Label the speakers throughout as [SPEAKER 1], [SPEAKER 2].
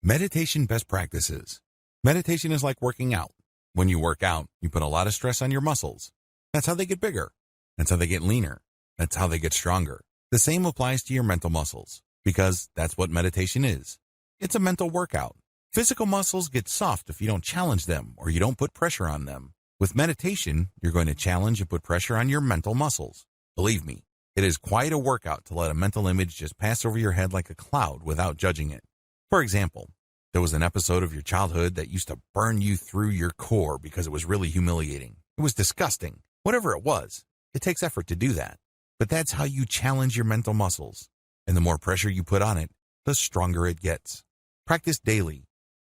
[SPEAKER 1] Meditation best practices. Meditation is like working out. When you work out, you put a lot of stress on your muscles. That's how they get bigger. That's how they get leaner. That's how they get stronger. The same applies to your mental muscles, because that's what meditation is. It's a mental workout. Physical muscles get soft if you don't challenge them or you don't put pressure on them. With meditation, you're going to challenge and put pressure on your mental muscles. Believe me, it is quite a workout to let a mental image just pass over your head like a cloud without judging it. For example, there was an episode of your childhood that used to burn you through your core because it was really humiliating. It was disgusting. Whatever it was, it takes effort to do that. But that's how you challenge your mental muscles. And the more pressure you put on it, the stronger it gets. Practice daily.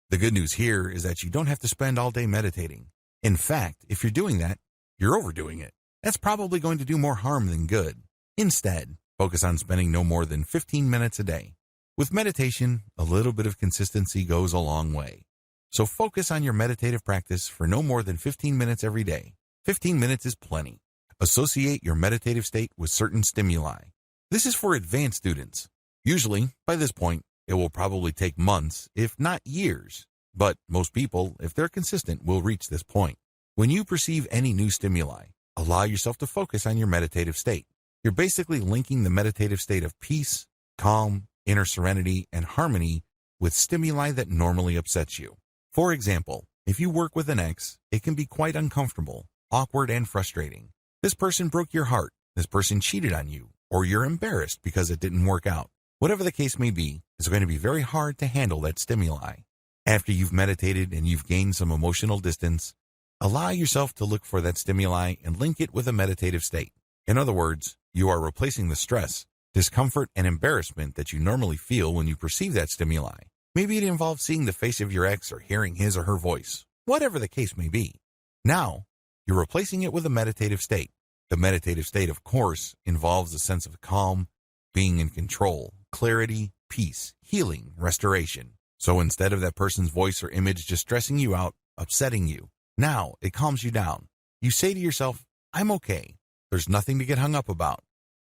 [SPEAKER 1] The good news here is that you don't have to spend all day meditating. In fact, if you're doing that, you're overdoing it. That's probably going to do more harm than good. Instead, focus on spending no more than 15 minutes a day. With meditation, a little bit of consistency goes a long way. So focus on your meditative practice for no more than 15 minutes every day. 15 minutes is plenty. Associate your meditative state with certain stimuli. This is for advanced students. Usually, by this point, it will probably take months, if not years. But most people, if they're consistent, will reach this point. When you perceive any new stimuli, allow yourself to focus on your meditative state. You're basically linking the meditative state of peace, calm, inner serenity, and harmony with stimuli that normally upsets you. For example, if you work with an ex, it can be quite uncomfortable, awkward, and frustrating. This person broke your heart, this person cheated on you, or you're embarrassed because it didn't work out. Whatever the case may be, it's going to be very hard to handle that stimuli. After you've meditated and you've gained some emotional distance, allow yourself to look for that stimuli and link it with a meditative state. In other words, you are replacing the stress, discomfort, and embarrassment that you normally feel when you perceive that stimuli. Maybe it involves seeing the face of your ex or hearing his or her voice, whatever the case may be. Now, you're replacing it with a meditative state. The meditative state, of course, involves a sense of calm, being in control, clarity, peace, healing, restoration. So instead of that person's voice or image just stressing you out, upsetting you, now it calms you down. You say to yourself, I'm okay. There's nothing to get hung up about.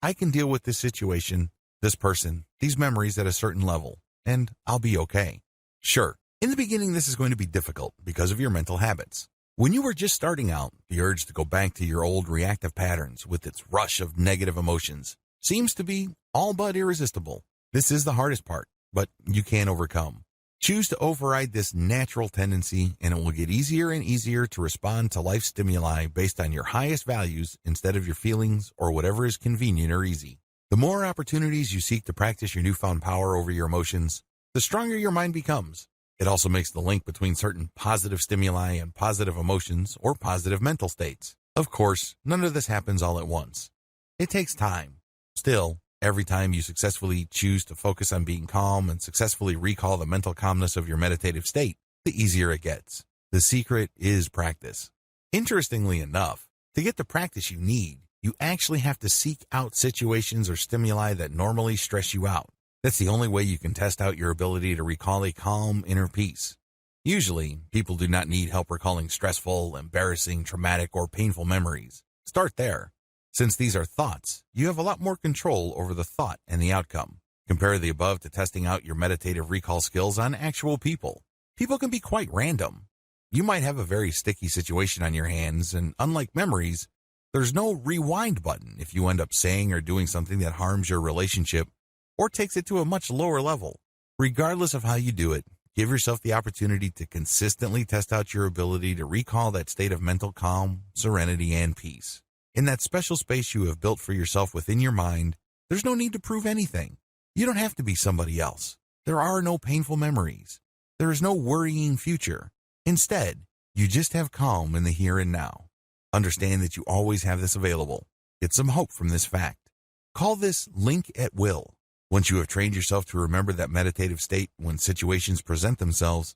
[SPEAKER 1] I can deal with this situation, this person, these memories at a certain level, and I'll be okay. Sure, in the beginning this is going to be difficult because of your mental habits. When you were just starting out, the urge to go back to your old reactive patterns with its rush of negative emotions seems to be all but irresistible. This is the hardest part, but you can overcome. Choose to override this natural tendency, and it will get easier and easier to respond to life stimuli based on your highest values instead of your feelings or whatever is convenient or easy. The more opportunities you seek to practice your newfound power over your emotions, the stronger your mind becomes. It also makes the link between certain positive stimuli and positive emotions or positive mental states. Of course, none of this happens all at once. It takes time. Still, every time you successfully choose to focus on being calm and successfully recall the mental calmness of your meditative state, the easier it gets. The secret is practice. Interestingly enough, to get the practice you need, you actually have to seek out situations or stimuli that normally stress you out. That's the only way you can test out your ability to recall a calm inner peace. Usually, people do not need help recalling stressful, embarrassing, traumatic, or painful memories. Start there. Since these are thoughts, you have a lot more control over the thought and the outcome. Compare the above to testing out your meditative recall skills on actual people. People can be quite random. You might have a very sticky situation on your hands, and unlike memories, there's no rewind button if you end up saying or doing something that harms your relationship or takes it to a much lower level. Regardless of how you do it, give yourself the opportunity to consistently test out your ability to recall that state of mental calm, serenity, and peace. In that special space you have built for yourself within your mind, there's no need to prove anything. You don't have to be somebody else. There are no painful memories. There is no worrying future. Instead, you just have calm in the here and now. Understand that you always have this available. Get some hope from this fact. Call this link at will. Once you have trained yourself to remember that meditative state when situations present themselves,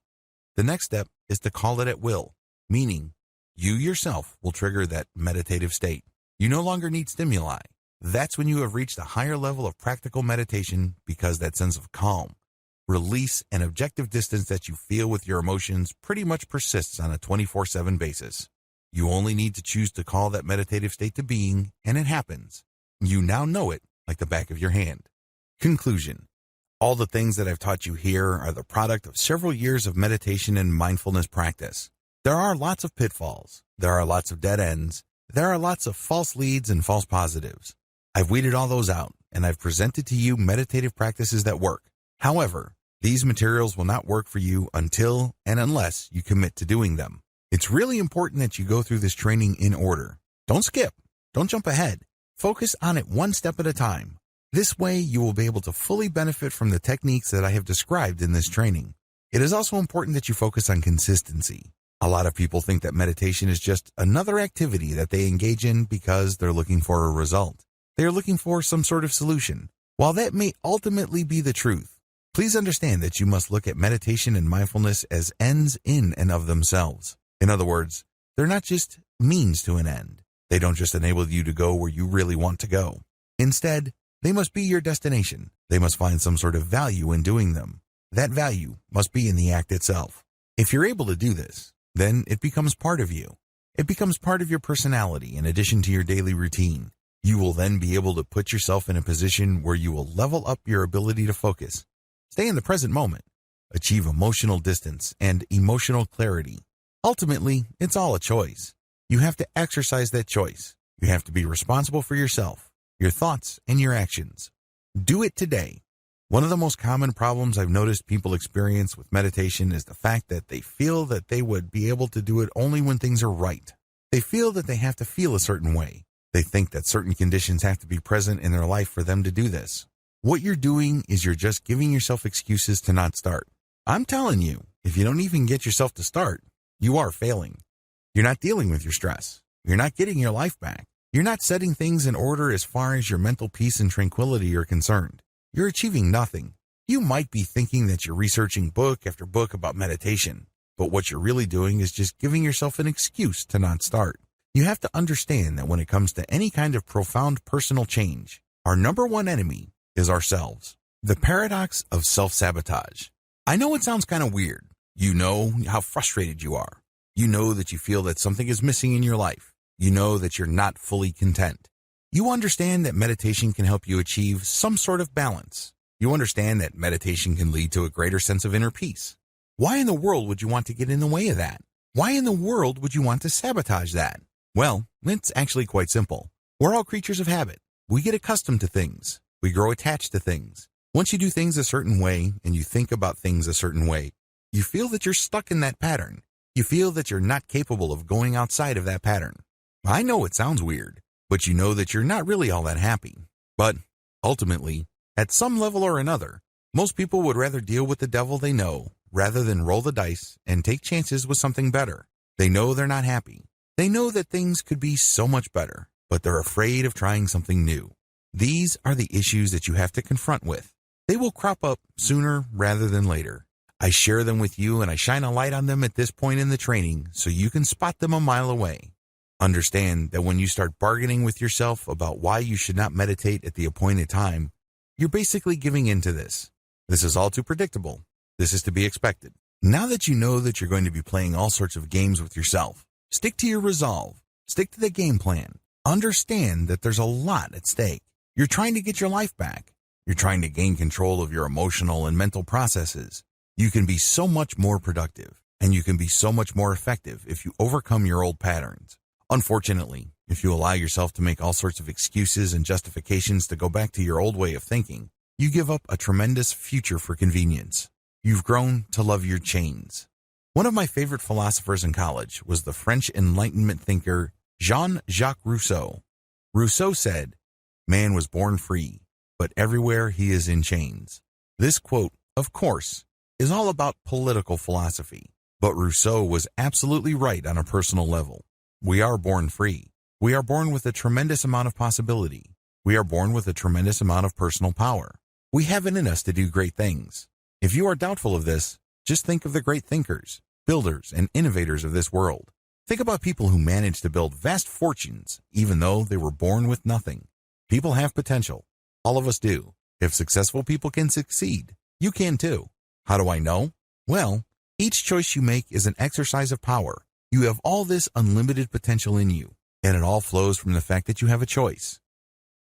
[SPEAKER 1] the next step is to call it at will, meaning you yourself will trigger that meditative state. You no longer need stimuli. That's when you have reached a higher level of practical meditation, because that sense of calm, release, and objective distance that you feel with your emotions pretty much persists on a 24/7 basis. You only need to choose to call that meditative state to being, and it happens. You now know it like the back of your hand. Conclusion. All the things that I've taught you here are the product of several years of meditation and mindfulness practice. There are lots of pitfalls. There are lots of dead ends. There are lots of false leads and false positives. I've weeded all those out, and I've presented to you meditative practices that work. However, these materials will not work for you until and unless you commit to doing them. It's really important that you go through this training in order. Don't skip. Don't jump ahead. Focus on it one step at a time. This way, you will be able to fully benefit from the techniques that I have described in this training. It is also important that you focus on consistency. A lot of people think that meditation is just another activity that they engage in because they're looking for a result. They are looking for some sort of solution. While that may ultimately be the truth, please understand that you must look at meditation and mindfulness as ends in and of themselves. In other words, they're not just means to an end. They don't just enable you to go where you really want to go. Instead, they must be your destination. They must find some sort of value in doing them. That value must be in the act itself. If you're able to do this, then it becomes part of you. It becomes part of your personality in addition to your daily routine. You will then be able to put yourself in a position where you will level up your ability to focus, stay in the present moment, achieve emotional distance and emotional clarity. Ultimately, it's all a choice. You have to exercise that choice. You have to be responsible for yourself, your thoughts, and your actions. Do it today. One of the most common problems I've noticed people experience with meditation is the fact that they feel that they would be able to do it only when things are right. They feel that they have to feel a certain way. They think that certain conditions have to be present in their life for them to do this. What you're doing is you're just giving yourself excuses to not start. I'm telling you, if you don't even get yourself to start, you are failing. You're not dealing with your stress. You're not getting your life back. You're not setting things in order as far as your mental peace and tranquility are concerned. You're achieving nothing. You might be thinking that you're researching book after book about meditation, but what you're really doing is just giving yourself an excuse to not start. You have to understand that when it comes to any kind of profound personal change, our number one enemy is ourselves. The paradox of self-sabotage. I know it sounds kind of weird. You know how frustrated you are. You know that you feel that something is missing in your life. You know that you're not fully content. You understand that meditation can help you achieve some sort of balance. You understand that meditation can lead to a greater sense of inner peace. Why in the world would you want to get in the way of that? Why in the world would you want to sabotage that? Well, it's actually quite simple. We're all creatures of habit. We get accustomed to things. We grow attached to things. Once you do things a certain way and you think about things a certain way, you feel that you're stuck in that pattern. You feel that you're not capable of going outside of that pattern. I know it sounds weird, but you know that you're not really all that happy. But ultimately, at some level or another, most people would rather deal with the devil they know rather than roll the dice and take chances with something better. They know they're not happy. They know that things could be so much better, but they're afraid of trying something new. These are the issues that you have to confront with. They will crop up sooner rather than later. I share them with you and I shine a light on them at this point in the training so you can spot them a mile away. Understand that when you start bargaining with yourself about why you should not meditate at the appointed time, you're basically giving in to this. This is all too predictable. This is to be expected. Now that you know that you're going to be playing all sorts of games with yourself, stick to your resolve. Stick to the game plan. Understand that there's a lot at stake. You're trying to get your life back. You're trying to gain control of your emotional and mental processes. You can be so much more productive, and you can be so much more effective if you overcome your old patterns. Unfortunately, if you allow yourself to make all sorts of excuses and justifications to go back to your old way of thinking, you give up a tremendous future for convenience. You've grown to love your chains. One of my favorite philosophers in college was the French Enlightenment thinker Jean-Jacques Rousseau. Rousseau said, "Man was born free, but everywhere he is in chains." This quote, of course, is all about political philosophy, but Rousseau was absolutely right on a personal level. We are born free. We are born with a tremendous amount of possibility. We are born with a tremendous amount of personal power. We have it in us to do great things. If you are doubtful of this, just think of the great thinkers, builders, and innovators of this world. Think about people who managed to build vast fortunes, even though they were born with nothing. People have potential. All of us do. If successful people can succeed, you can too. How do I know? Well, each choice you make is an exercise of power. You have all this unlimited potential in you, and it all flows from the fact that you have a choice.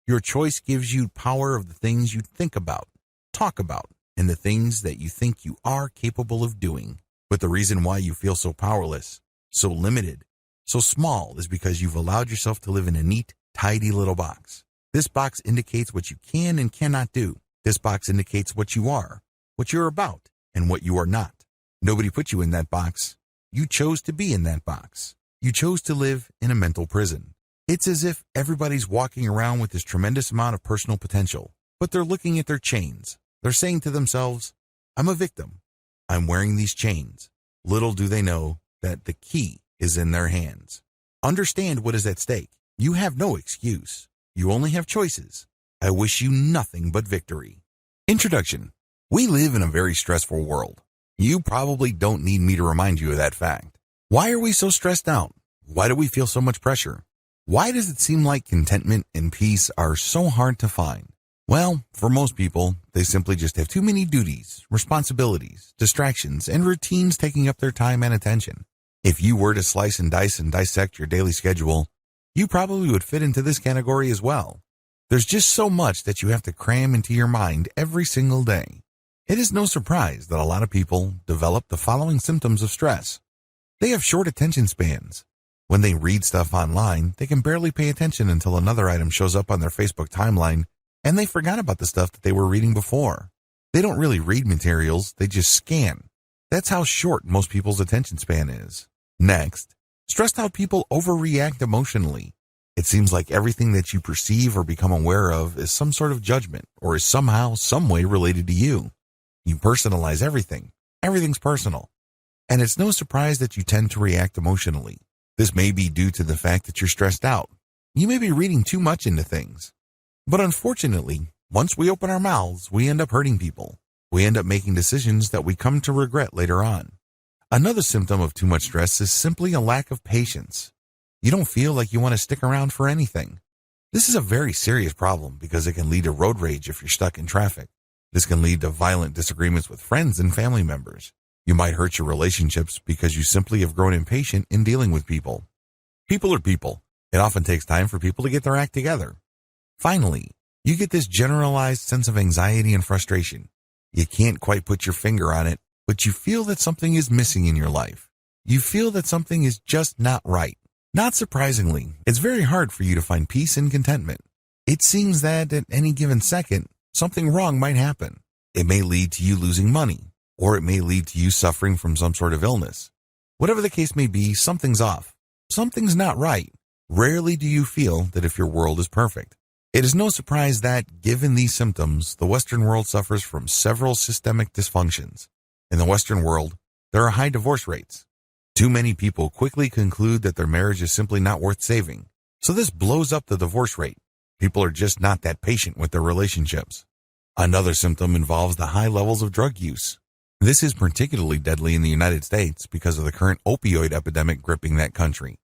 [SPEAKER 1] Your choice gives you power of the things you think about, talk about, and the things that you think you are capable of doing. But the reason why you feel so powerless, so limited, so small is because you've allowed yourself to live in a neat, tidy little box. This box indicates what you can and cannot do. This box indicates what you are, what you're about, and what you are not. Nobody put you in that box. You chose to be in that box. You chose to live in a mental prison. It's as if everybody's walking around with this tremendous amount of personal potential, but they're looking at their chains. They're saying to themselves, I'm a victim. I'm wearing these chains. Little do they know that the key is in their hands. Understand what is at stake. You have no excuse. You only have choices. I wish you nothing but victory. Introduction. We live in a very stressful world. You probably don't need me to remind you of that fact. Why are we so stressed out? Why do we feel so much pressure? Why does it seem like contentment and peace are so hard to find? Well, for most people, they simply just have too many duties, responsibilities, distractions, and routines taking up their time and attention. If you were to slice and dice and dissect your daily schedule, you probably would fit into this category as well. There's just so much that you have to cram into your mind every single day. It is no surprise that a lot of people develop the following symptoms of stress. They have short attention spans. When they read stuff online, they can barely pay attention until another item shows up on their Facebook timeline, and they forgot about the stuff that they were reading before. They don't really read materials, they just scan. That's how short most people's attention span is. Next, stressed out people overreact emotionally. It seems like everything that you perceive or become aware of is some sort of judgment or is somehow, some way related to you. You personalize everything. Everything's personal. And it's no surprise that you tend to react emotionally. This may be due to the fact that you're stressed out. You may be reading too much into things. But unfortunately, once we open our mouths, we end up hurting people. We end up making decisions that we come to regret later on. Another symptom of too much stress is simply a lack of patience. You don't feel like you want to stick around for anything. This is a very serious problem because it can lead to road rage if you're stuck in traffic. This can lead to violent disagreements with friends and family members. You might hurt your relationships because you simply have grown impatient in dealing with people. People are people. It often takes time for people to get their act together. Finally, you get this generalized sense of anxiety and frustration. You can't quite put your finger on it, but you feel that something is missing in your life. You feel that something is just not right. Not surprisingly, it's very hard for you to find peace and contentment. It seems that at any given second, something wrong might happen. It may lead to you losing money, or it may lead to you suffering from some sort of illness. Whatever the case may be, something's off. Something's not right. Rarely do you feel that if your world is perfect. It is no surprise that, given these symptoms, the Western world suffers from several systemic dysfunctions. In the Western world, there are high divorce rates. Too many people quickly conclude that their marriage is simply not worth saving. So this blows up the divorce rate. People are just not that patient with their relationships. Another symptom involves the high levels of drug use. This is particularly deadly in the United States because of the current opioid epidemic gripping that country.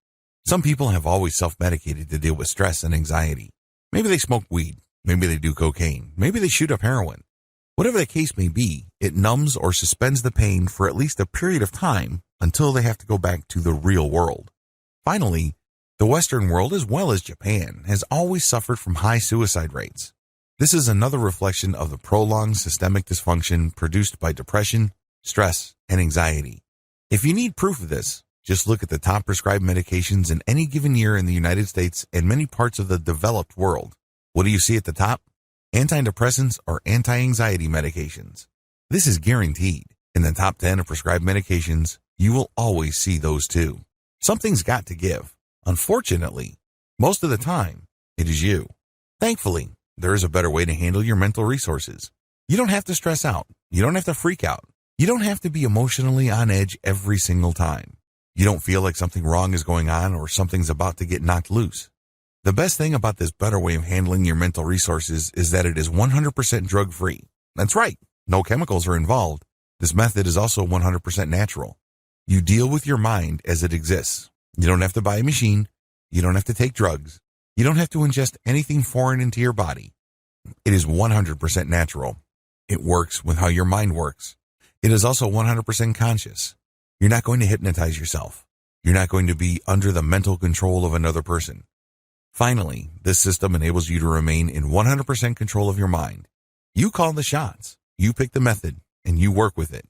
[SPEAKER 1] Some people have always self-medicated to deal with stress and anxiety. Maybe they smoke weed. Maybe they do cocaine. Maybe they shoot up heroin. Whatever the case may be, it numbs or suspends the pain for at least a period of time until they have to go back to the real world. Finally, the Western world, as well as Japan, has always suffered from high suicide rates. This is another reflection of the prolonged systemic dysfunction produced by depression, stress, and anxiety. If you need proof of this, just look at the top prescribed medications in any given year in the United States and many parts of the developed world. What do you see at the top? Antidepressants or anti-anxiety medications. This is guaranteed. In the top 10 of prescribed medications, you will always see those too. Something's got to give. Unfortunately, most of the time, it is you. Thankfully, there is a better way to handle your mental resources. You don't have to stress out. You don't have to freak out. You don't have to be emotionally on edge every single time. You don't feel like something wrong is going on or something's about to get knocked loose. The best thing about this better way of handling your mental resources is that it is 100% drug-free. That's right. No chemicals are involved. This method is also 100% natural. You deal with your mind as it exists. You don't have to buy a machine. You don't have to take drugs. You don't have to ingest anything foreign into your body. It is 100% natural. It works with how your mind works. It is also 100% conscious. You're not going to hypnotize yourself. You're not going to be under the mental control of another person. Finally, this system enables you to remain in 100% control of your mind. You call the shots. You pick the method and you work with it.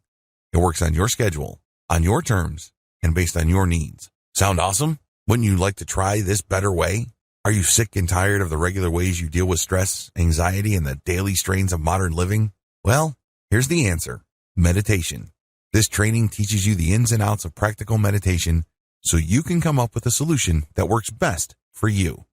[SPEAKER 1] It works on your schedule, on your terms, and based on your needs. Sound awesome? Wouldn't you like to try this better way? Are you sick and tired of the regular ways you deal with stress, anxiety, and the daily strains of modern living? Well, here's the answer. Meditation. This training teaches you the ins and outs of practical meditation so you can come up with a solution that works best for you.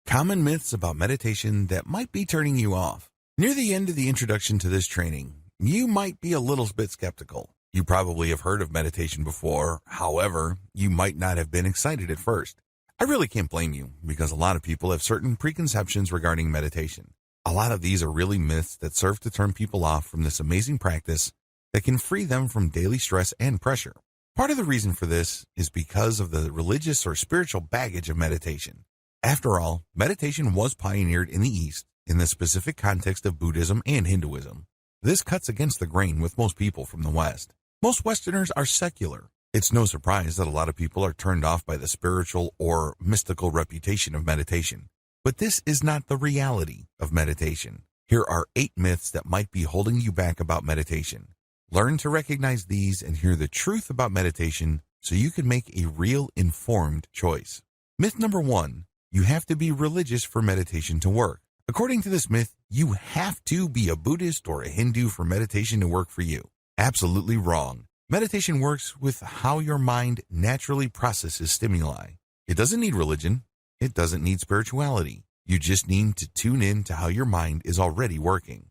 [SPEAKER 1] Common myths about meditation that might be turning you off. Near the end of the introduction to this training, you might be a little bit skeptical. You probably have heard of meditation before. However, you might not have been excited at first. I really can't blame you because a lot of people have certain preconceptions regarding meditation. A lot of these are really myths that serve to turn people off from this amazing practice that can free them from daily stress and pressure. Part of the reason for this is because of the religious or spiritual baggage of meditation. After all, meditation was pioneered in the East in the specific context of Buddhism and Hinduism. This cuts against the grain with most people from the West. Most Westerners are secular. It's no surprise that a lot of people are turned off by the spiritual or mystical reputation of meditation. But this is not the reality of meditation. Here are 8 myths that might be holding you back about meditation. Learn to recognize these and hear the truth about meditation so you can make a real informed choice. Myth number 1, you have to be religious for meditation to work. According to this myth, you have to be a Buddhist or a Hindu for meditation to work for you. Absolutely wrong. Meditation works with how your mind naturally processes stimuli. It doesn't need religion. It doesn't need spirituality. You just need to tune in to how your mind is already working.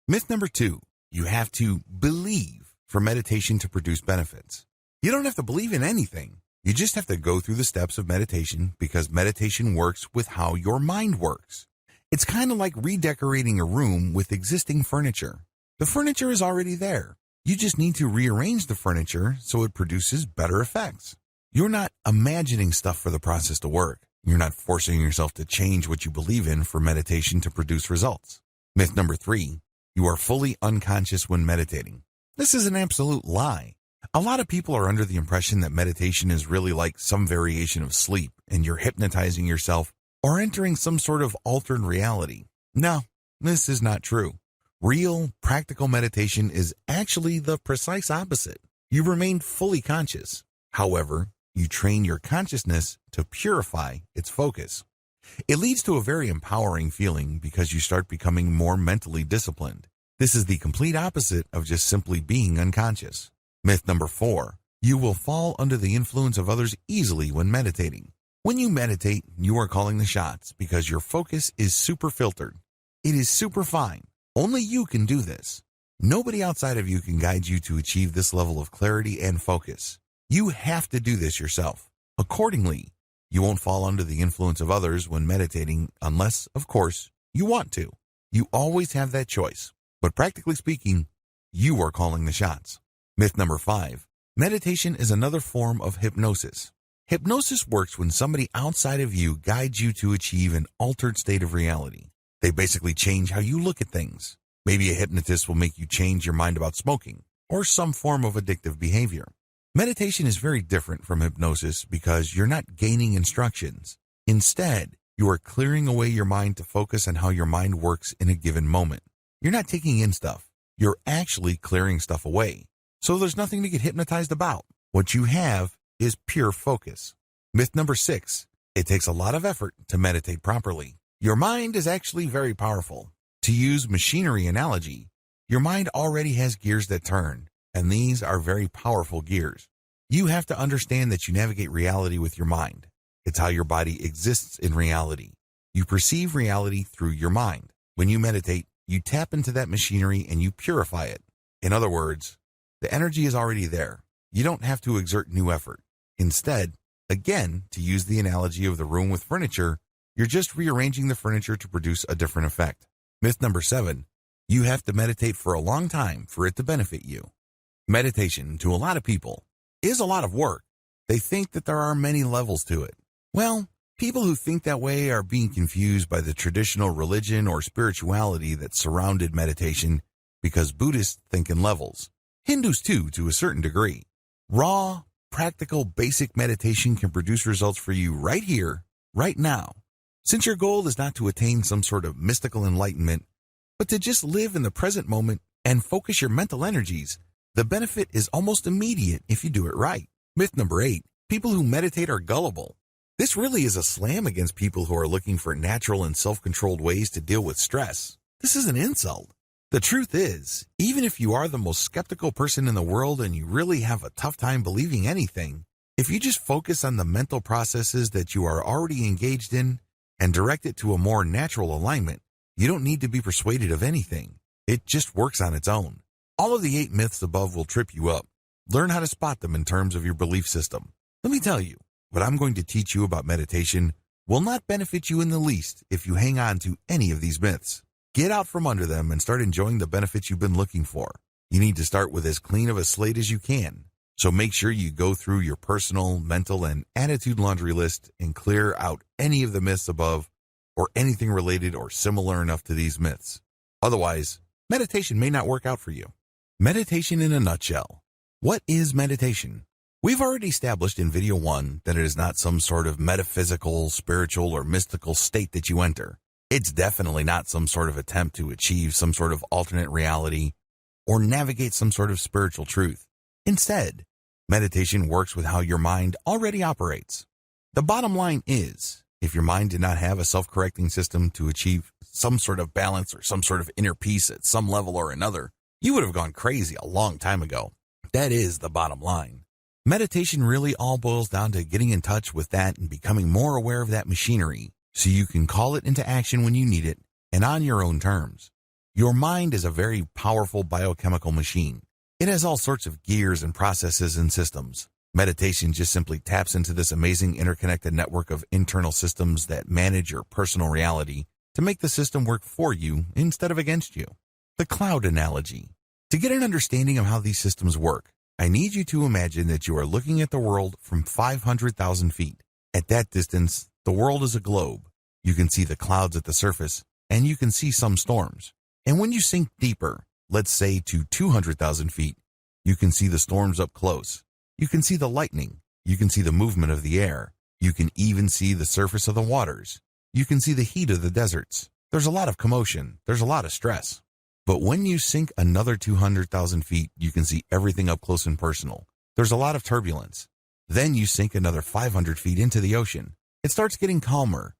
[SPEAKER 1] Myth number 2, you have to believe for meditation to produce benefits. You don't have to believe in anything. You just have to go through the steps of meditation because meditation works with how your mind works. It's kind of like redecorating a room with existing furniture. The furniture is already there. You just need to rearrange the furniture so it produces better effects. You're not imagining stuff for the process to work. You're not forcing yourself to change what you believe in for meditation to produce results. Myth number 3, you are fully unconscious when meditating. This is an absolute lie. A lot of people are under the impression that meditation is really like some variation of sleep and you're hypnotizing yourself or entering some sort of altered reality. No, this is not true. Real, practical meditation is actually the precise opposite. You remain fully conscious. However, you train your consciousness to purify its focus. It leads to a very empowering feeling because you start becoming more mentally disciplined. This is the complete opposite of just simply being unconscious. Myth number 4, you will fall under the influence of others easily when meditating. When you meditate, you are calling the shots because your focus is super filtered. It is super fine. Only you can do this. Nobody outside of you can guide you to achieve this level of clarity and focus. You have to do this yourself. Accordingly, you won't fall under the influence of others when meditating unless, of course, you want to. You always have that choice. But practically speaking, you are calling the shots. Myth number 5, meditation is another form of hypnosis. Hypnosis works when somebody outside of you guides you to achieve an altered state of reality. They basically change how you look at things. Maybe a hypnotist will make you change your mind about smoking or some form of addictive behavior. Meditation is very different from hypnosis because you're not gaining instructions. Instead, you are clearing away your mind to focus on how your mind works in a given moment. You're not taking in stuff. You're actually clearing stuff away. So there's nothing to get hypnotized about. What you have is pure focus. Myth number 6, it takes a lot of effort to meditate properly. Your mind is actually very powerful. To use machinery analogy, your mind already has gears that turn, and these are very powerful gears. You have to understand that you navigate reality with your mind. It's how your body exists in reality. You perceive reality through your mind. When you meditate, you tap into that machinery and you purify it. In other words, the energy is already there. You don't have to exert new effort. Instead, again, to use the analogy of the room with furniture, you're just rearranging the furniture to produce a different effect. Myth number 7, you have to meditate for a long time for it to benefit you. Meditation, to a lot of people, is a lot of work. They think that there are many levels to it. Well, people who think that way are being confused by the traditional religion or spirituality that surrounded meditation because Buddhists think in levels. Hindus too, to a certain degree. Raw, practical, basic meditation can produce results for you right here, right now. Since your goal is not to attain some sort of mystical enlightenment, but to just live in the present moment and focus your mental energies, the benefit is almost immediate if you do it right. Myth number 8, people who meditate are gullible. This really is a slam against people who are looking for natural and self-controlled ways to deal with stress. This is an insult. The truth is, even if you are the most skeptical person in the world and you really have a tough time believing anything, if you just focus on the mental processes that you are already engaged in and direct it to a more natural alignment, you don't need to be persuaded of anything. It just works on its own. All of the 8 myths above will trip you up. Learn how to spot them in terms of your belief system. Let me tell you, what I'm going to teach you about meditation will not benefit you in the least if you hang on to any of these myths. Get out from under them and start enjoying the benefits you've been looking for. You need to start with as clean of a slate as you can. So make sure you go through your personal, mental, and attitude laundry list and clear out any of the myths above or anything related or similar enough to these myths. Otherwise, meditation may not work out for you. Meditation in a nutshell. What is meditation? We've already established in video 1 that it is not some sort of metaphysical, spiritual, or mystical state that you enter. It's definitely not some sort of attempt to achieve some sort of alternate reality or navigate some sort of spiritual truth. Instead, meditation works with how your mind already operates. The bottom line is, if your mind did not have a self-correcting system to achieve some sort of balance or some sort of inner peace at some level or another, you would have gone crazy a long time ago. That is the bottom line. Meditation really all boils down to getting in touch with that and becoming more aware of that machinery so you can call it into action when you need it and on your own terms. Your mind is a very powerful biochemical machine. It has all sorts of gears and processes and systems. Meditation just simply taps into this amazing interconnected network of internal systems that manage your personal reality to make the system work for you instead of against you. The cloud analogy. To get an understanding of how these systems work, I need you to imagine that you are looking at the world from 500,000 feet. At that distance, the world is a globe. You can see the clouds at the surface, and you can see some storms. And when you sink deeper, let's say to 200,000 feet, you can see the storms up close. You can see the lightning. You can see the movement of the air. You can even see the surface of the waters. You can see the heat of the deserts. There's a lot of commotion. There's a lot of stress. But when you sink another 200,000 feet, you can see everything up close and personal. There's a lot of turbulence. Then you sink another 500 feet into the ocean. It starts getting calmer.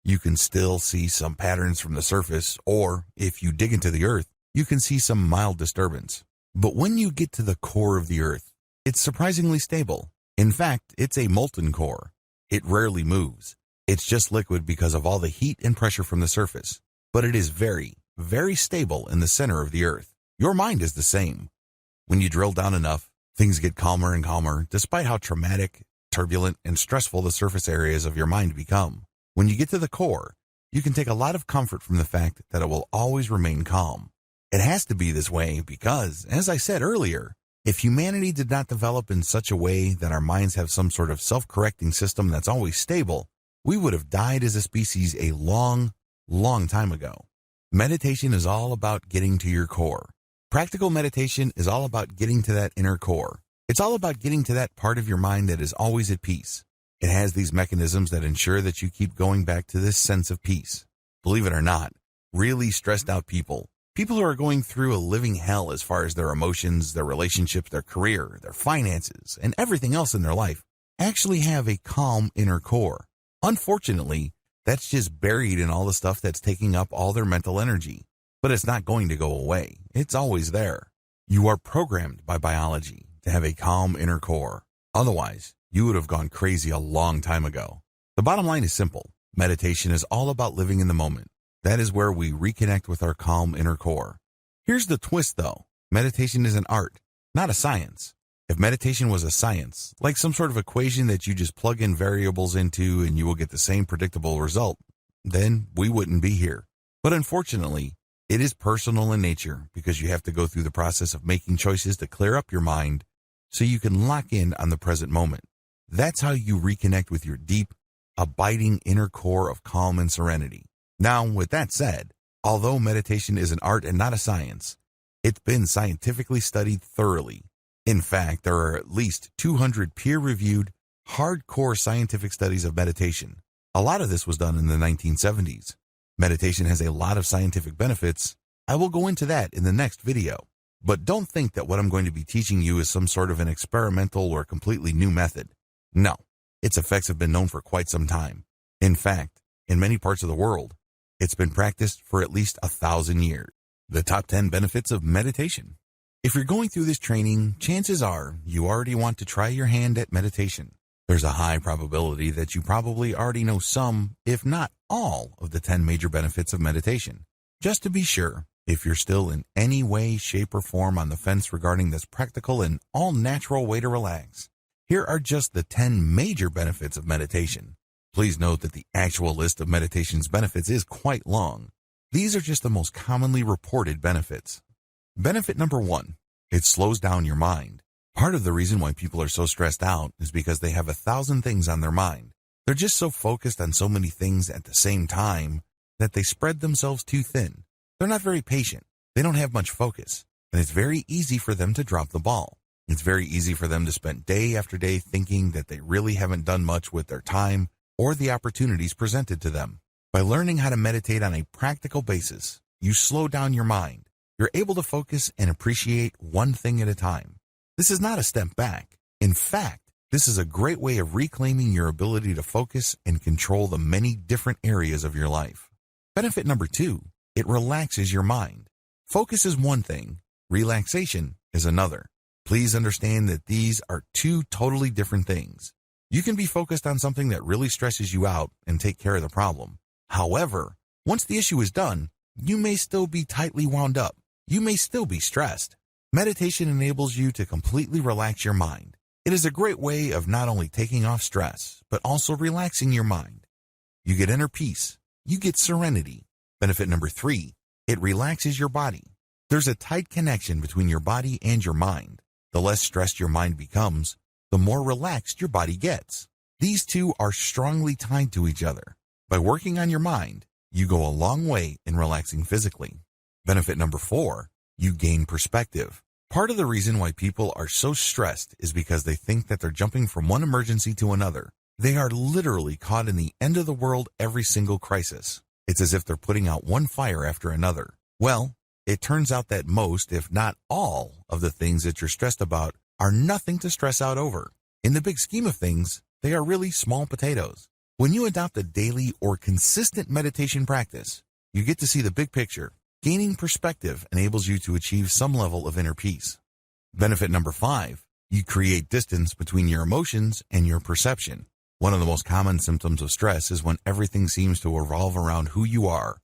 [SPEAKER 1] You can still see some patterns from the surface, or if you dig into the earth, you can see some mild disturbance. But when you get to the core of the earth, it's surprisingly stable. In fact, it's a molten core. It rarely moves. It's just liquid because of all the heat and pressure from the surface. But it is very stable in the center of the earth. Your mind is the same. When you drill down enough, things get calmer and calmer, despite how traumatic, turbulent, and stressful the surface areas of your mind become. When you get to the core, you can take a lot of comfort from the fact that it will always remain calm. It has to be this way because, as I said earlier, if humanity did not develop in such a way that our minds have some sort of self-correcting system that's always stable, we would have died as a species a long time ago. Meditation is all about getting to your core. Practical meditation is all about getting to that inner core. It's all about getting to that part of your mind that is always at peace. It has these mechanisms that ensure that you keep going back to this sense of peace. Believe it or not, really stressed out people who are going through a living hell as far as their emotions, their relationships, their career, their finances, and everything else in their life, actually have a calm inner core. Unfortunately, that's just buried in all the stuff that's taking up all their mental energy. But it's not going to go away. It's always there. You are programmed by biology to have a calm inner core. Otherwise, you would have gone crazy a long time ago. The bottom line is simple. Meditation is all about living in the moment. That is where we reconnect with our calm inner core. Here's the twist though. Meditation is an art, not a science. If meditation was a science, like some sort of equation that you just plug in variables into and you will get the same predictable result, then we wouldn't be here. But unfortunately, it is personal in nature because you have to go through the process of making choices to clear up your mind so you can lock in on the present moment. That's how you reconnect with your deep, abiding inner core of calm and serenity. Now, with that said, although meditation is an art and not a science, it's been scientifically studied thoroughly. In fact, there are at least 200 peer-reviewed, hardcore scientific studies of meditation. A lot of this was done in the 1970s. Meditation has a lot of scientific benefits. I will go into that in the next video. But don't think that what I'm going to be teaching you is some sort of an experimental or completely new method. No, its effects have been known for quite some time. In fact, in many parts of the world, it's been practiced for at least 1,000 years. The top 10 benefits of meditation. If you're going through this training, chances are you already want to try your hand at meditation. There's a high probability that you probably already know some, if not all, of the 10 major benefits of meditation. Just to be sure, if you're still in any way, shape, or form on the fence regarding this practical and all-natural way to relax, here are just the 10 major benefits of meditation. Please note that the actual list of meditation's benefits is quite long. These are just the most commonly reported benefits. Benefit number 1, it slows down your mind. Part of the reason why people are so stressed out is because they have 1,000 things on their mind. They're just so focused on so many things at the same time that they spread themselves too thin. They're not very patient. They don't have much focus, and it's very easy for them to drop the ball. It's very easy for them to spend day after day thinking that they really haven't done much with their time or the opportunities presented to them. By learning how to meditate on a practical basis, you slow down your mind. You're able to focus and appreciate one thing at a time. This is not a step back. In fact, this is a great way of reclaiming your ability to focus and control the many different areas of your life. Benefit number 2, it relaxes your mind. Focus is one thing, relaxation is another. Please understand that these are two totally different things. You can be focused on something that really stresses you out and take care of the problem. However, once the issue is done, you may still be tightly wound up. You may still be stressed. Meditation enables you to completely relax your mind. It is a great way of not only taking off stress, but also relaxing your mind. You get inner peace. You get serenity. Benefit number 3, it relaxes your body. There's a tight connection between your body and your mind. The less stressed your mind becomes, the more relaxed your body gets. These two are strongly tied to each other. By working on your mind, you go a long way in relaxing physically. Benefit number 4, you gain perspective. Part of the reason why people are so stressed is because they think that they're jumping from one emergency to another. They are literally caught in the end of the world every single crisis. It's as if they're putting out one fire after another. Well, it turns out that most, if not all, of the things that you're stressed about are nothing to stress out over. In the big scheme of things, they are really small potatoes. When you adopt a daily or consistent meditation practice, you get to see the big picture. Gaining perspective enables you to achieve some level of inner peace. Benefit number 5, you create distance between your emotions and your perception. One of the most common symptoms of stress is when everything seems to revolve around who you are,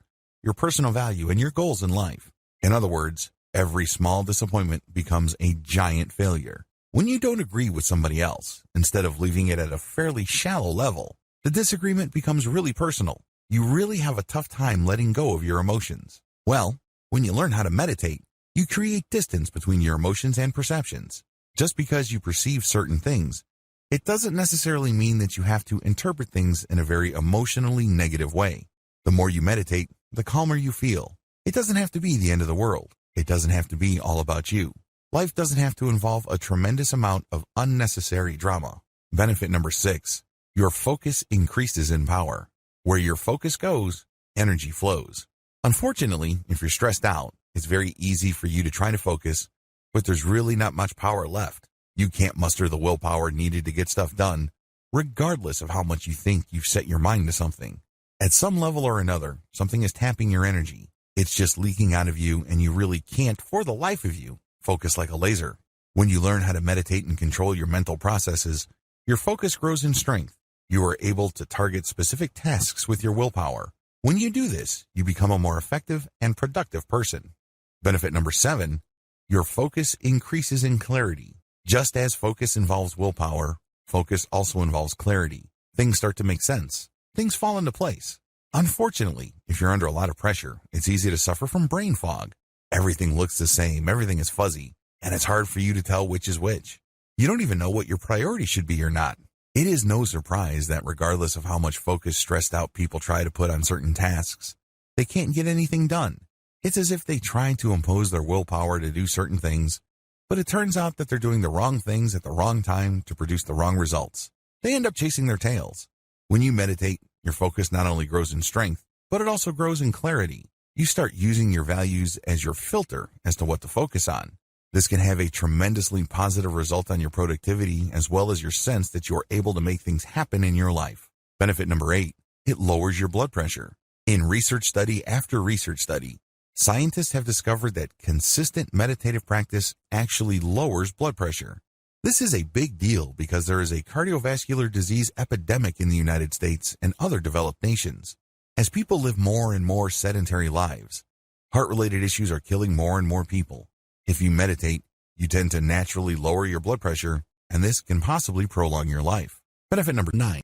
[SPEAKER 1] your personal value, and your goals in life. In other words, every small disappointment becomes a giant failure. When you don't agree with somebody else, instead of leaving it at a fairly shallow level, the disagreement becomes really personal. You really have a tough time letting go of your emotions. Well, when you learn how to meditate, you create distance between your emotions and perceptions. Just because you perceive certain things, it doesn't necessarily mean that you have to interpret things in a very emotionally negative way. The more you meditate, the calmer you feel. It doesn't have to be the end of the world. It doesn't have to be all about you. Life doesn't have to involve a tremendous amount of unnecessary drama. Benefit number 6, your focus increases in power. Where your focus goes, energy flows. Unfortunately, if you're stressed out, it's very easy for you to try to focus, but there's really not much power left. You can't muster the willpower needed to get stuff done, regardless of how much you think you've set your mind to something. At some level or another, something is tapping your energy. It's just leaking out of you, and you really can't, for the life of you, focus like a laser. When you learn how to meditate and control your mental processes, your focus grows in strength. You are able to target specific tasks with your willpower. When you do this, you become a more effective and productive person. Benefit number 7, your focus increases in clarity. Just as focus involves willpower, focus also involves clarity. Things start to make sense. Things fall into place. Unfortunately, if you're under a lot of pressure, it's easy to suffer from brain fog. Everything looks the same, everything is fuzzy, and it's hard for you to tell which is which. You don't even know what your priority should be or not. It is no surprise that regardless of how much focus stressed out people try to put on certain tasks, they can't get anything done. It's as if they try to impose their willpower to do certain things, but it turns out that they're doing the wrong things at the wrong time to produce the wrong results. They end up chasing their tails. When you meditate, your focus not only grows in strength, but it also grows in clarity. You start using your values as your filter as to what to focus on. This can have a tremendously positive result on your productivity as well as your sense that you are able to make things happen in your life. Benefit number 8, it lowers your blood pressure. In research study after research study, scientists have discovered that consistent meditative practice actually lowers blood pressure. This is a big deal because there is a cardiovascular disease epidemic in the United States and other developed nations. As people live more and more sedentary lives, heart-related issues are killing more and more people. If you meditate, you tend to naturally lower your blood pressure, and this can possibly prolong your life. Benefit number 9,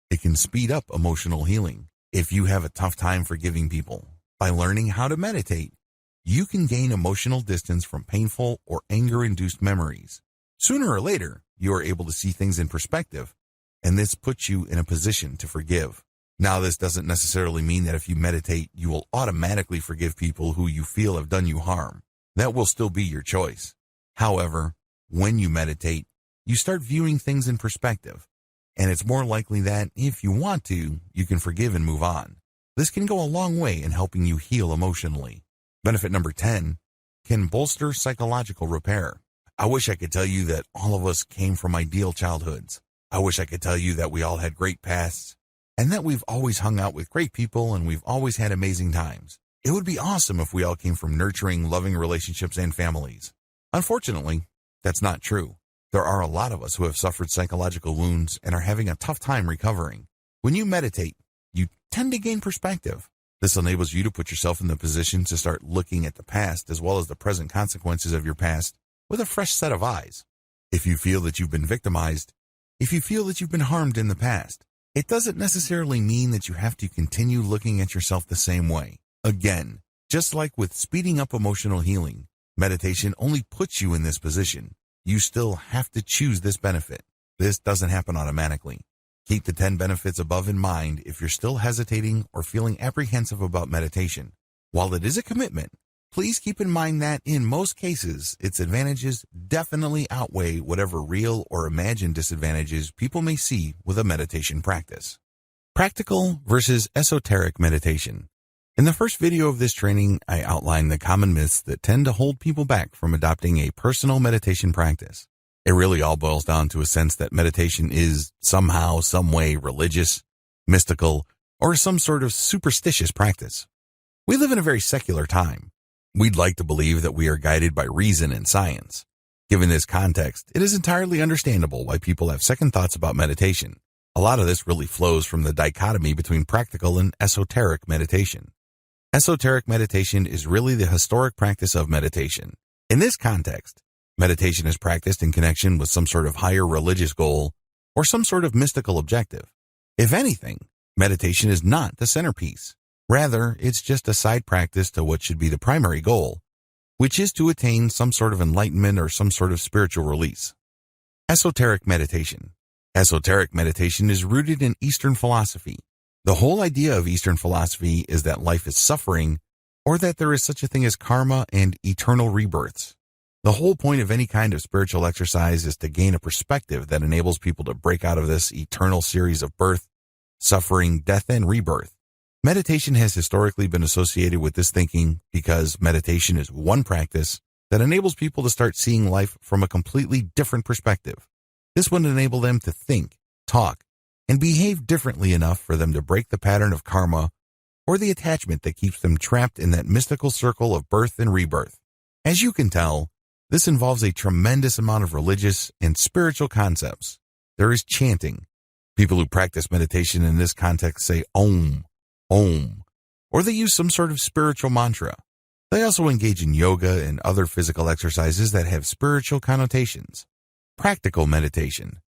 [SPEAKER 1] it can speed up emotional healing. If you have a tough time forgiving people, by learning how to meditate, you can gain emotional distance from painful or anger-induced memories. Sooner or later, you are able to see things in perspective, and this puts you in a position to forgive. Now, this doesn't necessarily mean that if you meditate, you will automatically forgive people who you feel have done you harm. That will still be your choice. However, when you meditate, you start viewing things in perspective, and it's more likely that, if you want to, you can forgive and move on. This can go a long way in helping you heal emotionally. Benefit number 10, can bolster psychological repair. I wish I could tell you that all of us came from ideal childhoods. I wish I could tell you that we all had great pasts, and that we've always hung out with great people and we've always had amazing times. It would be awesome if we all came from nurturing, loving relationships and families. Unfortunately, that's not true. There are a lot of us who have suffered psychological wounds and are having a tough time recovering. When you meditate, you tend to gain perspective. This enables you to put yourself in the position to start looking at the past as well as the present consequences of your past with a fresh set of eyes. If you feel that you've been victimized, if you feel that you've been harmed in the past, it doesn't necessarily mean that you have to continue looking at yourself the same way. Again, just like with speeding up emotional healing, meditation only puts you in this position. You still have to choose this benefit. This doesn't happen automatically. Keep the 10 benefits above in mind if you're still hesitating or feeling apprehensive about meditation. While it is a commitment, please keep in mind that in most cases, its advantages definitely outweigh whatever real or imagined disadvantages people may see with a meditation practice. Practical versus esoteric meditation. In the first video of this training, I outlined the common myths that tend to hold people back from adopting a personal meditation practice. It really all boils down to a sense that meditation is somehow, some way religious, mystical, or some sort of superstitious practice. We live in a very secular time. We'd like to believe that we are guided by reason and science. Given this context, it is entirely understandable why people have second thoughts about meditation. A lot of this really flows from the dichotomy between practical and esoteric meditation. Esoteric meditation is really the historic practice of meditation. In this context, meditation is practiced in connection with some sort of higher religious goal or some sort of mystical objective. If anything, meditation is not the centerpiece. Rather, it's just a side practice to what should be the primary goal, which is to attain some sort of enlightenment or some sort of spiritual release. Esoteric meditation. Esoteric meditation is rooted in Eastern philosophy. The whole idea of Eastern philosophy is that life is suffering, or that there is such a thing as karma and eternal rebirths. The whole point of any kind of spiritual exercise is to gain a perspective that enables people to break out of this eternal series of birth, suffering, death, and rebirth. Meditation has historically been associated with this thinking because meditation is one practice that enables people to start seeing life from a completely different perspective. This would enable them to think, talk, and behave differently enough for them to break the pattern of karma or the attachment that keeps them trapped in that mystical circle of birth and rebirth. As you can tell, this involves a tremendous amount of religious and spiritual concepts. There is chanting. People who practice meditation in this context say Om, Om, or they use some sort of spiritual mantra. They also engage in yoga and other physical exercises that have spiritual connotations. Practical meditation.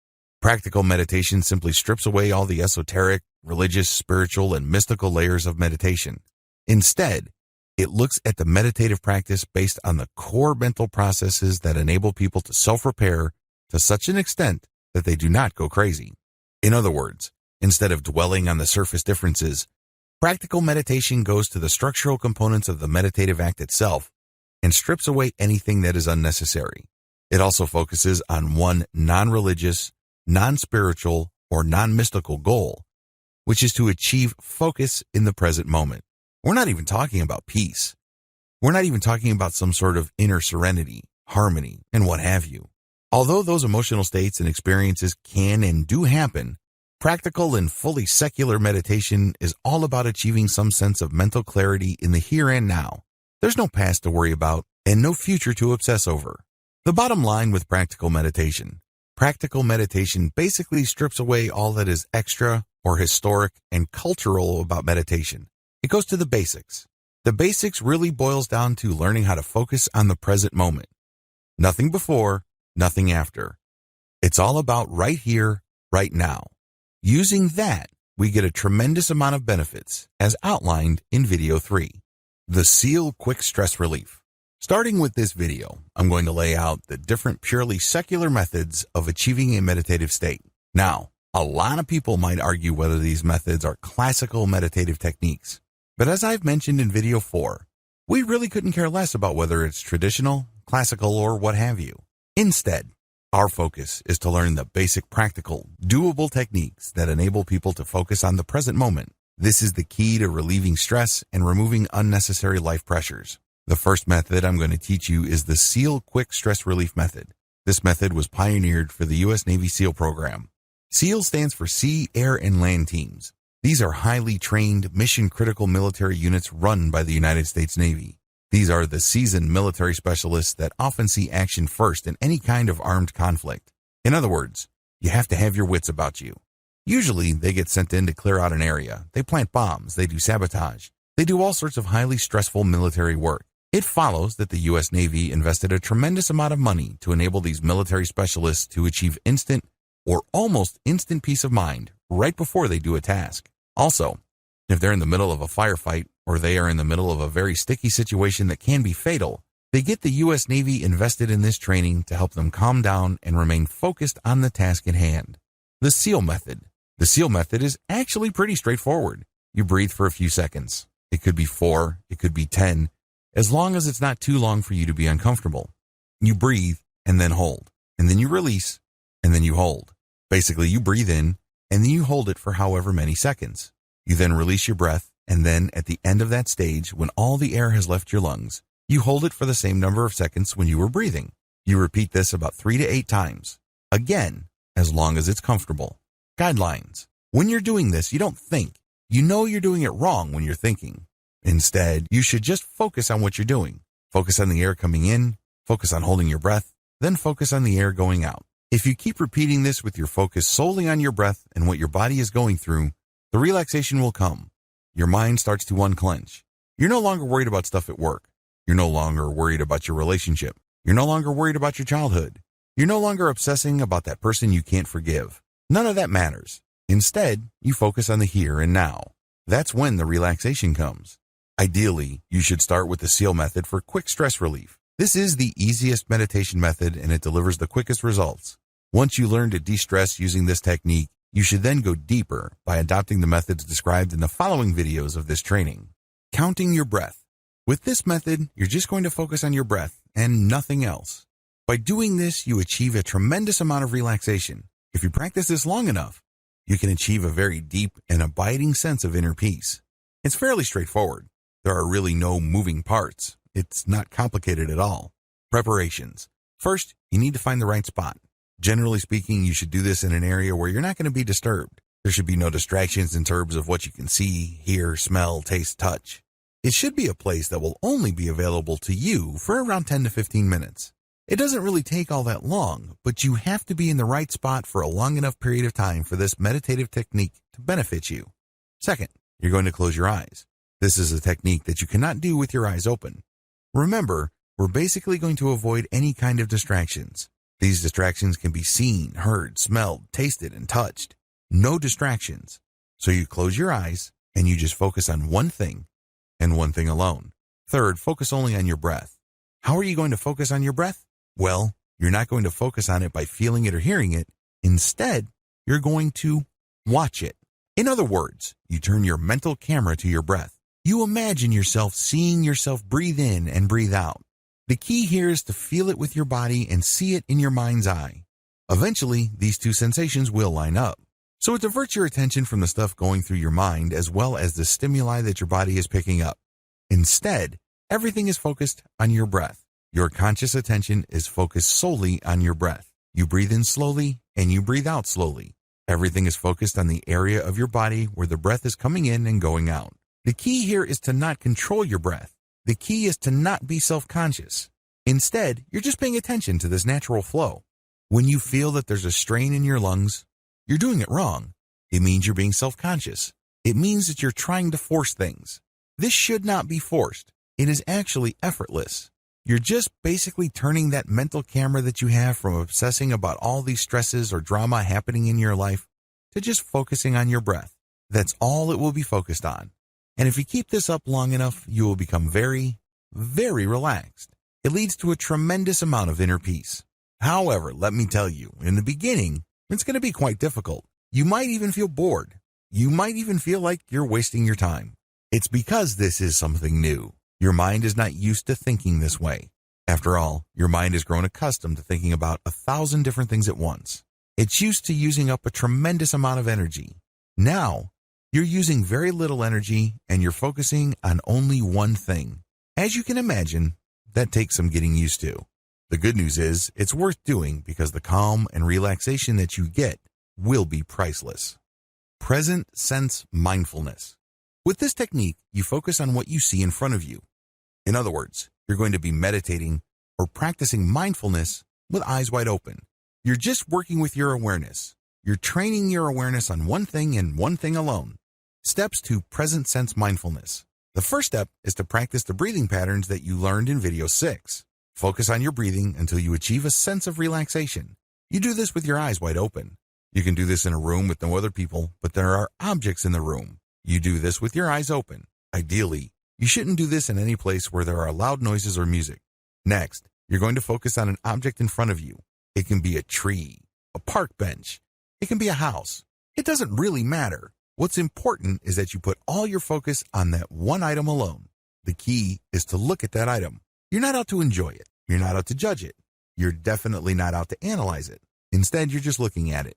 [SPEAKER 1] Practical meditation simply strips away all the esoteric, religious, spiritual, and mystical layers of meditation. Instead, it looks at the meditative practice based on the core mental processes that enable people to self-repair to such an extent that they do not go crazy. In other words, instead of dwelling on the surface differences, practical meditation goes to the structural components of the meditative act itself and strips away anything that is unnecessary. It also focuses on one non-religious, non-spiritual, or non-mystical goal, which is to achieve focus in the present moment, We're not even talking about peace. We're not even talking about some sort of inner serenity, harmony, and what have you. Although those emotional states and experiences can and do happen, practical and fully secular meditation is all about achieving some sense of mental clarity in the here and now. There's no past to worry about and no future to obsess over. The bottom line with practical meditation basically strips away all that is extra or historic and cultural about meditation. It goes to the basics. The basics really boils down to learning how to focus on the present moment. Nothing before, nothing after. It's all about right here, right now. Using that, we get a tremendous amount of benefits, as outlined in video 3. The SEAL Quick Stress Relief. Starting with this video, I'm going to lay out the different purely secular methods of achieving a meditative state. Now, a lot of people might argue whether these methods are classical meditative techniques. But as I've mentioned in video 4, we really couldn't care less about whether it's traditional, classical, or what have you. Instead, our focus is to learn the basic practical, doable techniques that enable people to focus on the present moment. This is the key to relieving stress and removing unnecessary life pressures. The first method I'm going to teach you is the SEAL Quick Stress Relief Method. This method was pioneered for the U.S. Navy SEAL program. SEAL stands for Sea, Air, and Land Teams. These are highly trained, mission-critical military units run by the United States Navy. These are the seasoned military specialists that often see action first in any kind of armed conflict. In other words, you have to have your wits about you. Usually, they get sent in to clear out an area. They plant bombs. They do sabotage. They do all sorts of highly stressful military work. It follows that the U.S. Navy invested a tremendous amount of money to enable these military specialists to achieve instant or almost instant peace of mind right before they do a task. Also, if they're in the middle of a firefight or they are in the middle of a very sticky situation that can be fatal, they get the U.S. Navy invested in this training to help them calm down and remain focused on the task at hand. The SEAL method. The SEAL method is actually pretty straightforward. You breathe for a few seconds. It could be 4, it could be 10, as long as it's not too long for you to be uncomfortable. You breathe and then hold, and then you release, and then you hold. Basically, you breathe in, and then you hold it for however many seconds. You then release your breath, and then at the end of that stage, when all the air has left your lungs, you hold it for the same number of seconds when you were breathing. You repeat this about 3 to 8 times. Again, as long as it's comfortable. Guidelines. When you're doing this, you don't think. You know you're doing it wrong when you're thinking. Instead, you should just focus on what you're doing. Focus on the air coming in, focus on holding your breath, then focus on the air going out. If you keep repeating this with your focus solely on your breath and what your body is going through, the relaxation will come. Your mind starts to unclench. You're no longer worried about stuff at work. You're no longer worried about your relationship. You're no longer worried about your childhood. You're no longer obsessing about that person you can't forgive. None of that matters. Instead, you focus on the here and now. That's when the relaxation comes. Ideally, you should start with the SEAL method for quick stress relief. This is the easiest meditation method and it delivers the quickest results. Once you learn to de-stress using this technique, you should then go deeper by adopting the methods described in the following videos of this training. Counting your breath. With this method, you're just going to focus on your breath and nothing else. By doing this, you achieve a tremendous amount of relaxation. If you practice this long enough, you can achieve a very deep and abiding sense of inner peace. It's fairly straightforward. There are really no moving parts. It's not complicated at all. Preparations. First, you need to find the right spot. Generally speaking, you should do this in an area where you're not going to be disturbed. There should be no distractions in terms of what you can see, hear, smell, taste, touch. It should be a place that will only be available to you for around 10 to 15 minutes. It doesn't really take all that long, but you have to be in the right spot for a long enough period of time for this meditative technique to benefit you. Second, you're going to close your eyes. This is a technique that you cannot do with your eyes open. Remember, we're basically going to avoid any kind of distractions. These distractions can be seen, heard, smelled, tasted, and touched. No distractions. So you close your eyes and you just focus on one thing and one thing alone. Third, focus only on your breath. How are you going to focus on your breath? Well, you're not going to focus on it by feeling it or hearing it. Instead, you're going to watch it. In other words, you turn your mental camera to your breath. You imagine yourself seeing yourself breathe in and breathe out. The key here is to feel it with your body and see it in your mind's eye. Eventually, these two sensations will line up. So it diverts your attention from the stuff going through your mind as well as the stimuli that your body is picking up. Instead, everything is focused on your breath. Your conscious attention is focused solely on your breath. You breathe in slowly and you breathe out slowly. Everything is focused on the area of your body where the breath is coming in and going out. The key here is to not control your breath. The key is to not be self-conscious. Instead, you're just paying attention to this natural flow. When you feel that there's a strain in your lungs, you're doing it wrong. It means you're being self-conscious. It means that you're trying to force things. This should not be forced. It is actually effortless. You're just basically turning that mental camera that you have from obsessing about all these stresses or drama happening in your life to just focusing on your breath. That's all it will be focused on. And if you keep this up long enough, you will become very, very relaxed. It leads to a tremendous amount of inner peace. However, let me tell you, in the beginning, it's going to be quite difficult. You might even feel bored. You might even feel like you're wasting your time. It's because this is something new. Your mind is not used to thinking this way. After all, your mind has grown accustomed to thinking about 1,000 different things at once. It's used to using up a tremendous amount of energy. Now, you're using very little energy and you're focusing on only one thing. As you can imagine, that takes some getting used to. The good news is it's worth doing because the calm and relaxation that you get will be priceless. Present sense mindfulness. With this technique, you focus on what you see in front of you. In other words, you're going to be meditating or practicing mindfulness with eyes wide open. You're just working with your awareness. You're training your awareness on one thing and one thing alone. Steps to present sense mindfulness. The first step is to practice the breathing patterns that you learned in video 6. Focus on your breathing until you achieve a sense of relaxation. You do this with your eyes wide open. You can do this in a room with no other people, but there are objects in the room. You do this with your eyes open. Ideally, you shouldn't do this in any place where there are loud noises or music. Next, you're going to focus on an object in front of you. It can be a tree, a park bench. It can be a house. It doesn't really matter. What's important is that you put all your focus on that one item alone. The key is to look at that item. You're not out to enjoy it. You're not out to judge it. You're definitely not out to analyze it. Instead, you're just looking at it.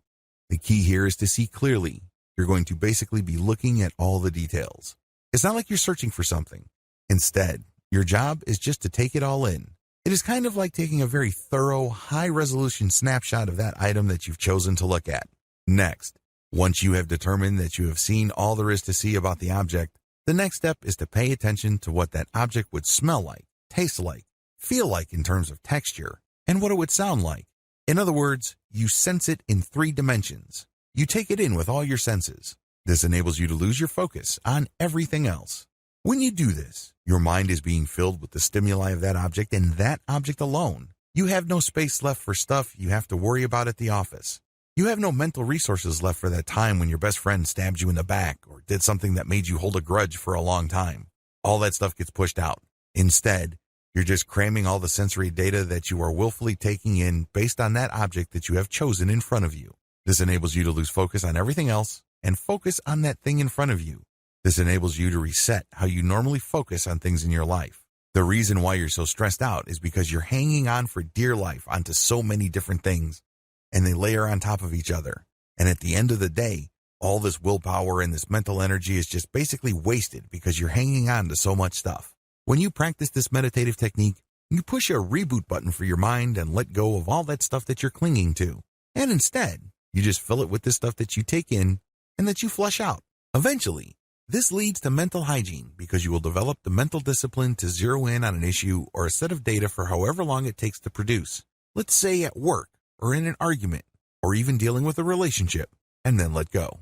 [SPEAKER 1] The key here is to see clearly. You're going to basically be looking at all the details. It's not like you're searching for something. Instead, your job is just to take it all in. It is kind of like taking a very thorough, high-resolution snapshot of that item that you've chosen to look at. Next, once you have determined that you have seen all there is to see about the object, the next step is to pay attention to what that object would smell like, taste like, feel like in terms of texture, and what it would sound like. In other words, you sense it in 3 dimensions. You take it in with all your senses. This enables you to lose your focus on everything else. When you do this, your mind is being filled with the stimuli of that object and that object alone. You have no space left for stuff you have to worry about at the office. You have no mental resources left for that time when your best friend stabbed you in the back or did something that made you hold a grudge for a long time. All that stuff gets pushed out. Instead, you're just cramming all the sensory data that you are willfully taking in based on that object that you have chosen in front of you. This enables you to lose focus on everything else and focus on that thing in front of you. This enables you to reset how you normally focus on things in your life. The reason why you're so stressed out is because you're hanging on for dear life onto so many different things, and they layer on top of each other. And at the end of the day, all this willpower and this mental energy is just basically wasted because you're hanging on to so much stuff. When you practice this meditative technique, you push a reboot button for your mind and let go of all that stuff that you're clinging to. And instead, you just fill it with the stuff that you take in and that you flush out. Eventually, this leads to mental hygiene because you will develop the mental discipline to zero in on an issue or a set of data for however long it takes to produce. Let's say at work or in an argument or even dealing with a relationship, and then let go.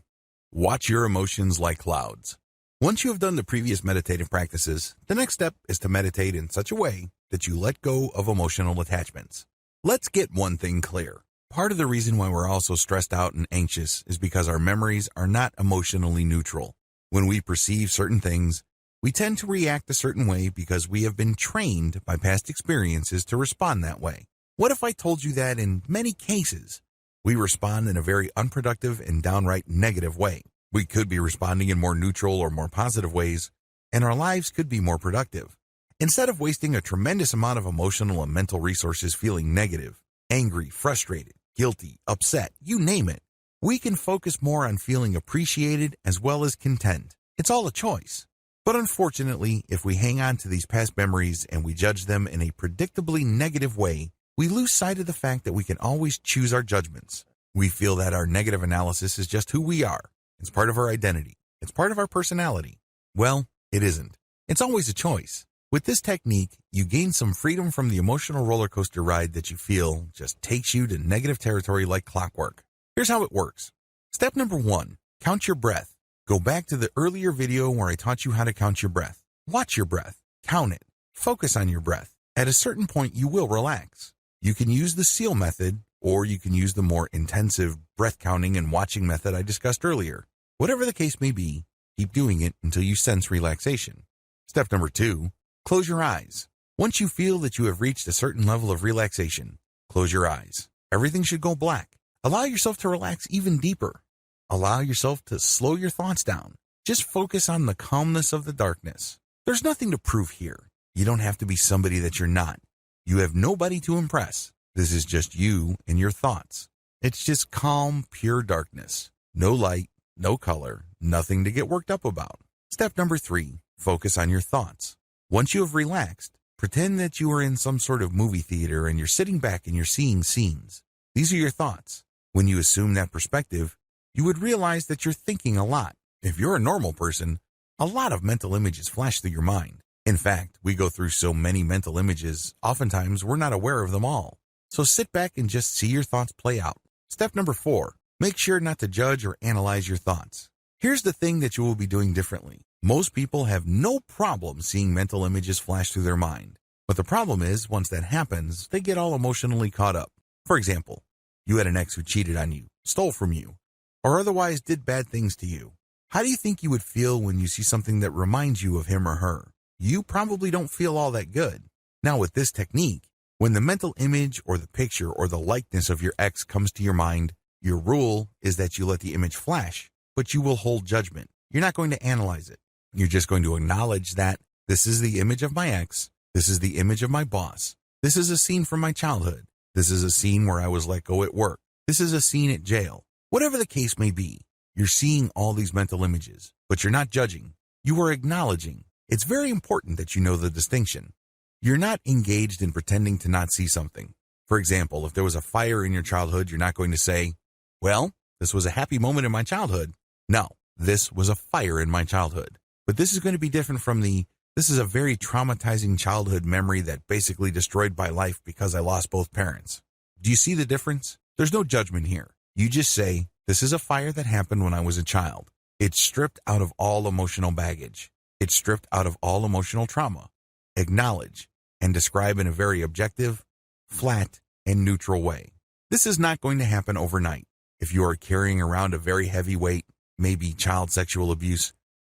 [SPEAKER 1] Watch your emotions like clouds. Once you have done the previous meditative practices, the next step is to meditate in such a way that you let go of emotional attachments. Let's get one thing clear. Part of the reason why we're all so stressed out and anxious is because our memories are not emotionally neutral. When we perceive certain things, we tend to react a certain way because we have been trained by past experiences to respond that way. What if I told you that in many cases, we respond in a very unproductive and downright negative way? We could be responding in more neutral or more positive ways, and our lives could be more productive. Instead of wasting a tremendous amount of emotional and mental resources feeling negative, angry, frustrated, guilty, upset, you name it, We can focus more on feeling appreciated as well as content. It's all a choice. But unfortunately, if we hang on to these past memories and we judge them in a predictably negative way, we lose sight of the fact that we can always choose our judgments. We feel that our negative analysis is just who we are. It's part of our identity. It's part of our personality. Well, it isn't. It's always a choice. With this technique, you gain some freedom from the emotional roller coaster ride that you feel just takes you to negative territory like clockwork. Here's how it works. Step number 1, count your breath. Go back to the earlier video where I taught you how to count your breath. Watch your breath. Count it. Focus on your breath. At a certain point, you will relax. You can use the SEAL method, or you can use the more intensive breath counting and watching method I discussed earlier. Whatever the case may be, keep doing it until you sense relaxation. Step number 2, close your eyes. Once you feel that you have reached a certain level of relaxation, close your eyes. Everything should go black. Allow yourself to relax even deeper. Allow yourself to slow your thoughts down. Just focus on the calmness of the darkness. There's nothing to prove here. You don't have to be somebody that you're not. You have nobody to impress. This is just you and your thoughts. It's just calm, pure darkness. No light, no color, nothing to get worked up about. Step number 3, focus on your thoughts. Once you have relaxed, pretend that you are in some sort of movie theater and you're sitting back and you're seeing scenes. These are your thoughts. When you assume that perspective, you would realize that you're thinking a lot. If you're a normal person, a lot of mental images flash through your mind. In fact, we go through so many mental images, oftentimes we're not aware of them all. So sit back and just see your thoughts play out. Step number 4, make sure not to judge or analyze your thoughts. Here's the thing that you will be doing differently. Most people have no problem seeing mental images flash through their mind. But the problem is, once that happens, they get all emotionally caught up. For example, you had an ex who cheated on you, stole from you, or otherwise did bad things to you. How do you think you would feel when you see something that reminds you of him or her? You probably don't feel all that good. Now with this technique, when the mental image or the picture or the likeness of your ex comes to your mind, your rule is that you let the image flash, but you will hold judgment. You're not going to analyze it. You're just going to acknowledge that this is the image of my ex, this is the image of my boss, this is a scene from my childhood, this is a scene where I was let go at work, this is a scene at jail. Whatever the case may be, you're seeing all these mental images, but you're not judging. You are acknowledging. It's very important that you know the distinction. You're not engaged in pretending to not see something. For example, if there was a fire in your childhood, you're not going to say, well, this was a happy moment in my childhood. No, this was a fire in my childhood. But this is going to be different from this is a very traumatizing childhood memory that basically destroyed my life because I lost both parents. Do you see the difference? There's no judgment here. You just say, this is a fire that happened when I was a child. It's stripped out of all emotional baggage. It's stripped out of all emotional trauma. Acknowledge and describe in a very objective, flat, and neutral way. This is not going to happen overnight. If you are carrying around a very heavy weight, maybe child sexual abuse,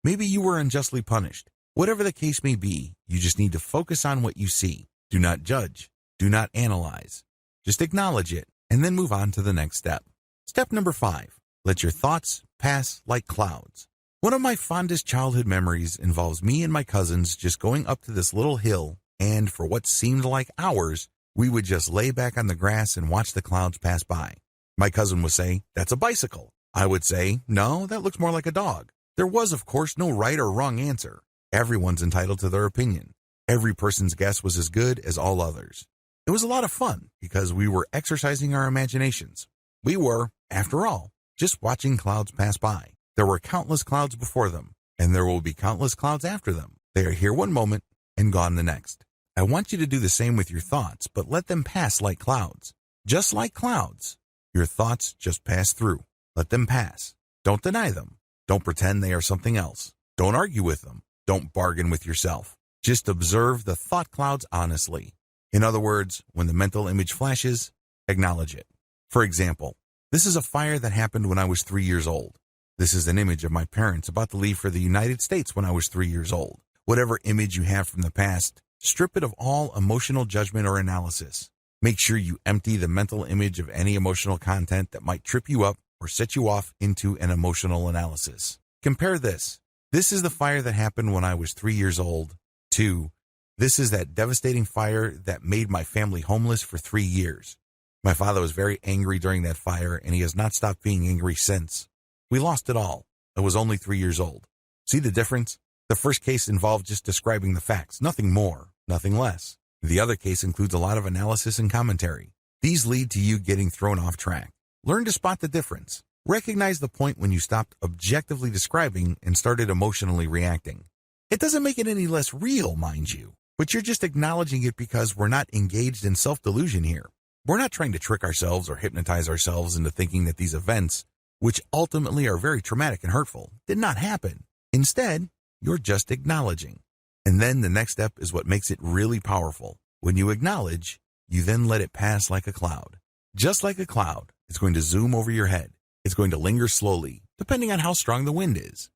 [SPEAKER 1] maybe you were unjustly punished. Whatever the case may be, you just need to focus on what you see. Do not judge. Do not analyze. Just acknowledge it and then move on to the next step. Step number 5, let your thoughts pass like clouds. One of my fondest childhood memories involves me and my cousins just going up to this little hill, and for what seemed like hours, we would just lay back on the grass and watch the clouds pass by. My cousin would say, that's a bicycle. I would say, no, that looks more like a dog. There was, of course, no right or wrong answer. Everyone's entitled to their opinion. Every person's guess was as good as all others. It was a lot of fun because we were exercising our imaginations. We were, after all, just watching clouds pass by. There were countless clouds before them, and there will be countless clouds after them. They are here one moment and gone the next. I want you to do the same with your thoughts, but let them pass like clouds. Just like clouds, your thoughts just pass through. Let them pass. Don't deny them. Don't pretend they are something else. Don't argue with them. Don't bargain with yourself. Just observe the thought clouds honestly. In other words, when the mental image flashes, acknowledge it. For example, this is a fire that happened when I was 3 years old. This is an image of my parents about to leave for the United States when I was 3 years old. Whatever image you have from the past, strip it of all emotional judgment or analysis. Make sure you empty the mental image of any emotional content that might trip you up or set you off into an emotional analysis. Compare this. This is the fire that happened when I was 3 years old. 2. This is that devastating fire that made my family homeless for 3 years. My father was very angry during that fire, and he has not stopped being angry since. We lost it all. I was only 3 years old. See the difference? The first case involved just describing the facts, nothing more, nothing less. The other case includes a lot of analysis and commentary. These lead to you getting thrown off track. Learn to spot the difference. Recognize the point when you stopped objectively describing and started emotionally reacting. It doesn't make it any less real, mind you, but you're just acknowledging it because we're not engaged in self-delusion here. We're not trying to trick ourselves or hypnotize ourselves into thinking that these events, which ultimately are very traumatic and hurtful, did not happen. Instead, you're just acknowledging. And then the next step is what makes it really powerful. When you acknowledge, you then let it pass like a cloud. Just like a cloud, it's going to zoom over your head. It's going to linger slowly, depending on how strong the wind is.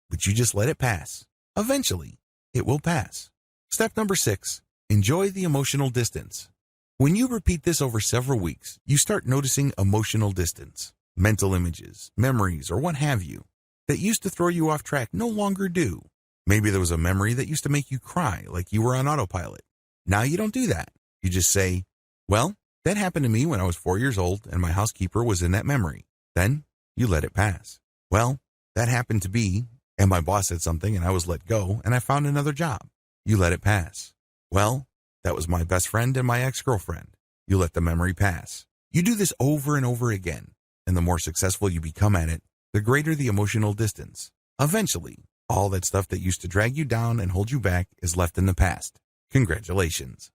[SPEAKER 1] But you just let it pass. Eventually, it will pass. Step number 6, enjoy the emotional distance. When you repeat this over several weeks, you start noticing emotional distance. Mental images, memories, or what have you, that used to throw you off track no longer do. Maybe there was a memory that used to make you cry like you were on autopilot. Now you don't do that. You just say, well, that happened to me when I was 4 years old and my housekeeper was in that memory. Then you let it pass. Well, that happened to be, and my boss said something and I was let go and I found another job. You let it pass. Well, that was my best friend and my ex-girlfriend. You let the memory pass. You do this over and over again, and the more successful you become at it, the greater the emotional distance. Eventually, all that stuff that used to drag you down and hold you back is left in the past. Congratulations.